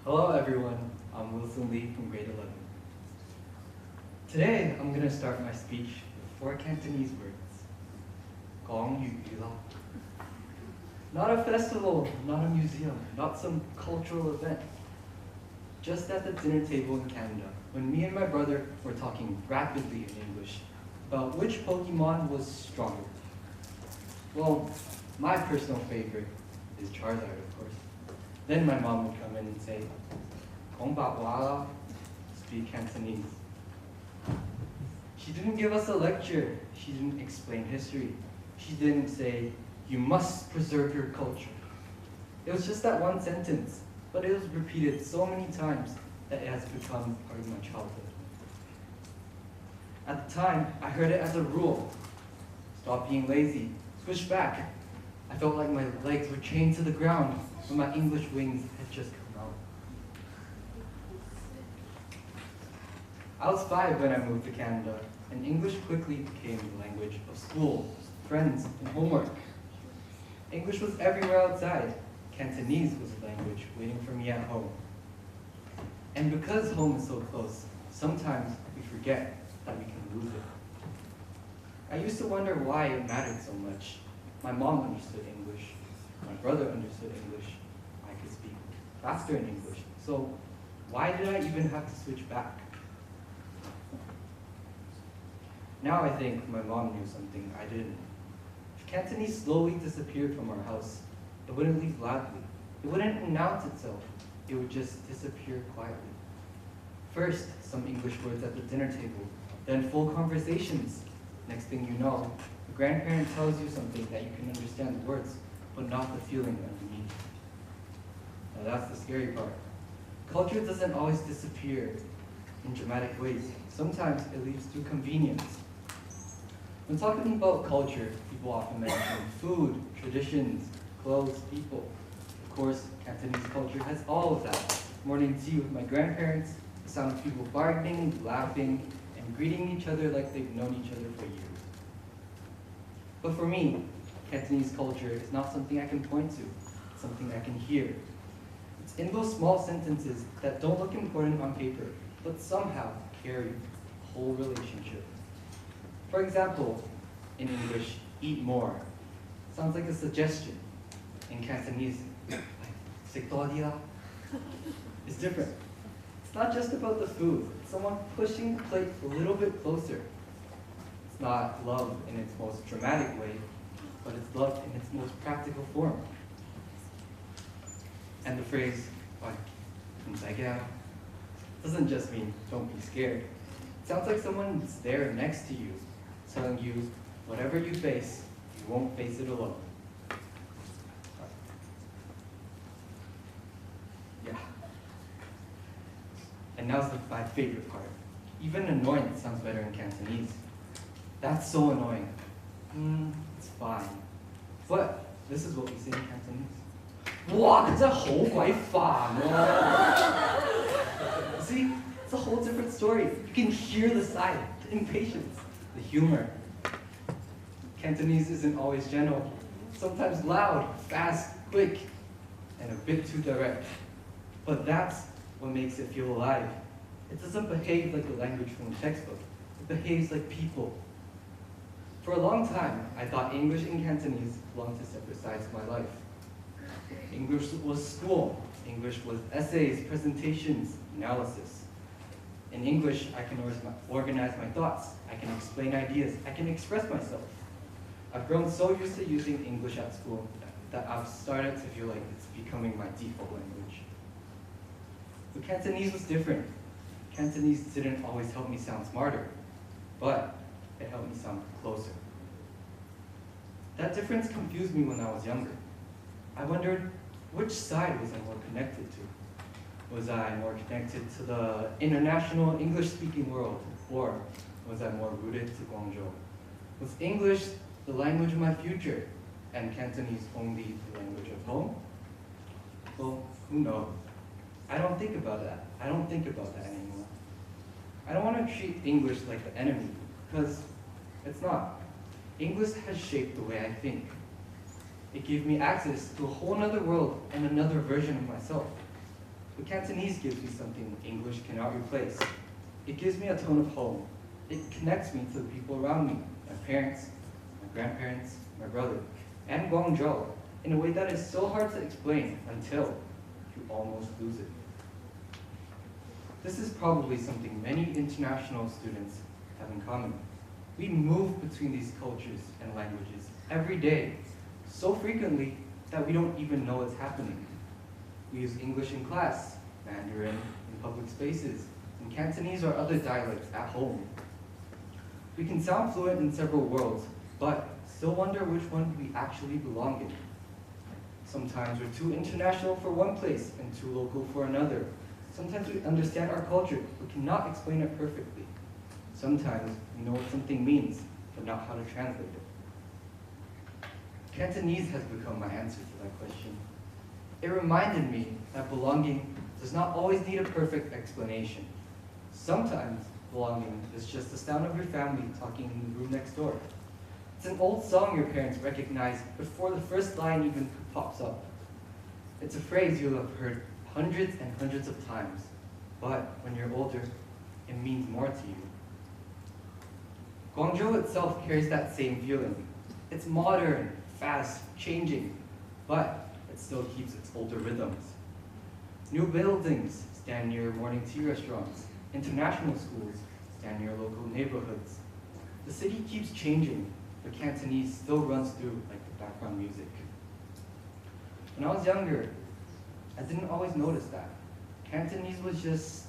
Hello everyone, I'm Wilson Lee from grade 11. Today I'm going to start my speech with 4 Cantonese words. 講粵語啦. Not a festival, not a museum, not some cultural event. Just at the dinner table in Canada, when me and my brother were talking rapidly in English about which Pokemon was stronger. Well, my personal favorite is Charizard, of course. Then my mom would come in and say, 講白話啦, speak Cantonese. She didn't give us a lecture. She didn't explain history. She didn't say, you must preserve your culture. It was just that one sentence, but it was repeated so many times that it has become part of my childhood. At the time, I heard it as a rule. Stop being lazy. Switch back. I felt like my legs were chained to the ground when my English wings had just come out. I was 5 when I moved to Canada, and English quickly became the language of school, friends, and homework. English was everywhere outside. Cantonese was a language waiting for me at home. And because home is so close, sometimes we forget that we can lose it. I used to wonder why it mattered so much. My mom understood English. My brother understood English. I could speak faster in English. So why did I even have to switch back? Now I think my mom knew something I didn't. If Cantonese slowly disappeared from our house, it wouldn't leave loudly. It wouldn't announce itself. It would just disappear quietly. First, some English words at the dinner table, then full conversations. Next thing you know, the grandparent tells you something that you can understand the words, but not the feeling underneath. Now that's the scary part. Culture doesn't always disappear in dramatic ways. Sometimes it leaves through convenience. When talking about culture, people often mention food, traditions, clothes, people. Of course, Cantonese culture has all of that. Morning tea with my grandparents, the sound of people bargaining, laughing, and greeting each other like they've known each other for years. But for me, Cantonese culture is not something I can point to, it's something I can hear. It's in those small sentences that don't look important on paper, but somehow carry a whole relationship. For example, in English, eat more sounds like a suggestion. In Cantonese, like, 食多啲啦, it's different. It's not just about the food, it's someone pushing the plate a little bit closer. It's not love in its most dramatic way, but it's love in its most practical form. And the phrase, 唔使驚, doesn't just mean don't be scared. It sounds like someone's there next to you, telling you whatever you face, you won't face it alone. Yeah. And now's my favorite part. Even annoyance sounds better in Cantonese. That's so annoying. It's fine. But this is what we say in Cantonese. 哇，真係好鬼煩啊! See, it's a whole different story. You can hear the sigh, the impatience, the humor. Cantonese isn't always gentle. Sometimes loud, fast, quick, and a bit too direct. But that's what makes it feel alive. It doesn't behave like the language from the textbook. It behaves like people. For a long time, I thought English and Cantonese belonged to separate sides of my life. English was school. English was essays, presentations, analysis. In English, I can organize my thoughts. I can explain ideas. I can express myself. I've grown so used to using English at school that I've started to feel like it's becoming my default language. But Cantonese was different. Cantonese didn't always help me sound smarter, but it helped me sound closer. That difference confused me when I was younger. I wondered, which side was I more connected to? Was I more connected to the international English-speaking world, or was I more rooted to Guangzhou? Was English the language of my future, and Cantonese only the language of home? Well, who knows? I don't think about that. I don't think about that anymore. I don't want to treat English like the enemy, because it's not. English has shaped the way I think. It gave me access to a whole other world and another version of myself. But Cantonese gives me something English cannot replace. It gives me a tone of home. It connects me to the people around me, my parents, my grandparents, my brother, and Guangzhou, in a way that is so hard to explain until you almost lose it. This is probably something many international students have in common. We move between these cultures and languages every day, so frequently that we don't even know what's happening. We use English in class, Mandarin in public spaces, and Cantonese or other dialects at home. We can sound fluent in several worlds, but still wonder which one we actually belong in. Sometimes we're too international for one place and too local for another. Sometimes we understand our culture, but cannot explain it perfectly. Sometimes we know what something means, but not how to translate it. Cantonese has become my answer to that question. It reminded me that belonging does not always need a perfect explanation. Sometimes belonging is just the sound of your family talking in the room next door. It's an old song your parents recognize before the first line even pops up. It's a phrase you'll have heard hundreds and hundreds of times, but when you're older, it means more to you. Guangzhou itself carries that same feeling. It's modern, fast, changing, but it still keeps its older rhythms. New buildings stand near morning tea restaurants. International schools stand near local neighborhoods. The city keeps changing, but Cantonese still runs through like the background music. When I was younger, I didn't always notice that. Cantonese was just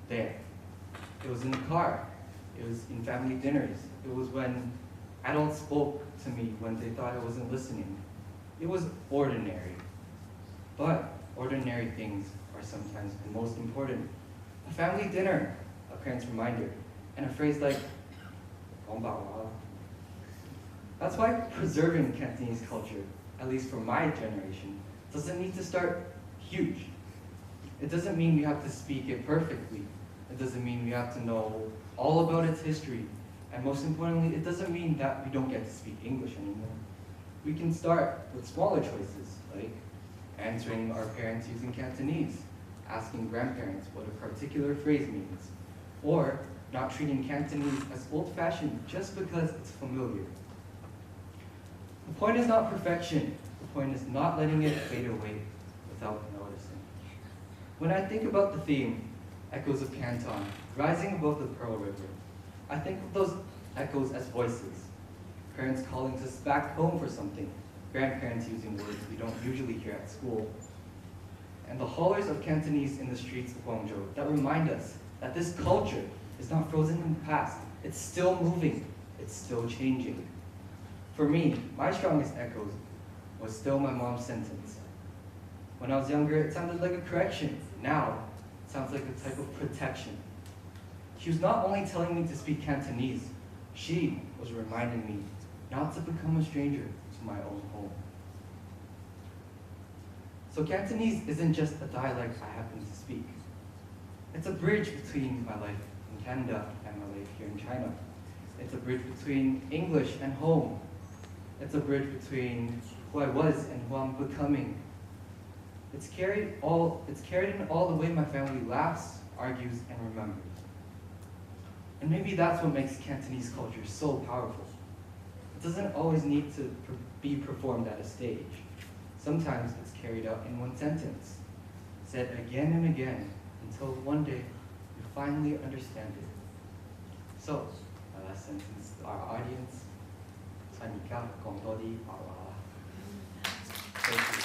there. It was in the car. It was in family dinners. It was when adults spoke to me when they thought I wasn't listening. It was ordinary. But ordinary things are sometimes the most important. A family dinner, a parent's reminder, and a phrase like, "講白話." That's why preserving Cantonese culture, at least for my generation, doesn't need to start huge. It doesn't mean we have to speak it perfectly. It doesn't mean we have to know all about its history. And most importantly, it doesn't mean that we don't get to speak English anymore. We can start with smaller choices, like answering our parents using Cantonese, asking grandparents what a particular phrase means, or not treating Cantonese as old-fashioned just because it's familiar. The point is not perfection. The point is not letting it fade away without noticing. When I think about the theme, Echoes of Canton, rising above the Pearl River, I think of those echoes as voices. Parents calling us back home for something, grandparents using words we don't usually hear at school, and the hollers of Cantonese in the streets of Guangzhou that remind us that this culture is not frozen in the past. It's still moving. It's still changing. For me, my strongest echoes was still my mom's sentence. When I was younger, it sounded like a correction. Now, it sounds like a type of protection. She was not only telling me to speak Cantonese, she was reminding me not to become a stranger to my own home. So Cantonese isn't just a dialect I happen to speak. It's a bridge between my life in Canada and my life here in China. It's a bridge between English and home. It's a bridge between who I was and who I'm becoming. It's carried in all the way my family laughs, argues, and remembers. And maybe that's what makes Cantonese culture so powerful. It doesn't always need to be performed at a stage. Sometimes it's carried out in one sentence, said again and again, until one day you finally understand it. So, my last sentence to our audience, 趁而家講多啲白話啦。Thank you.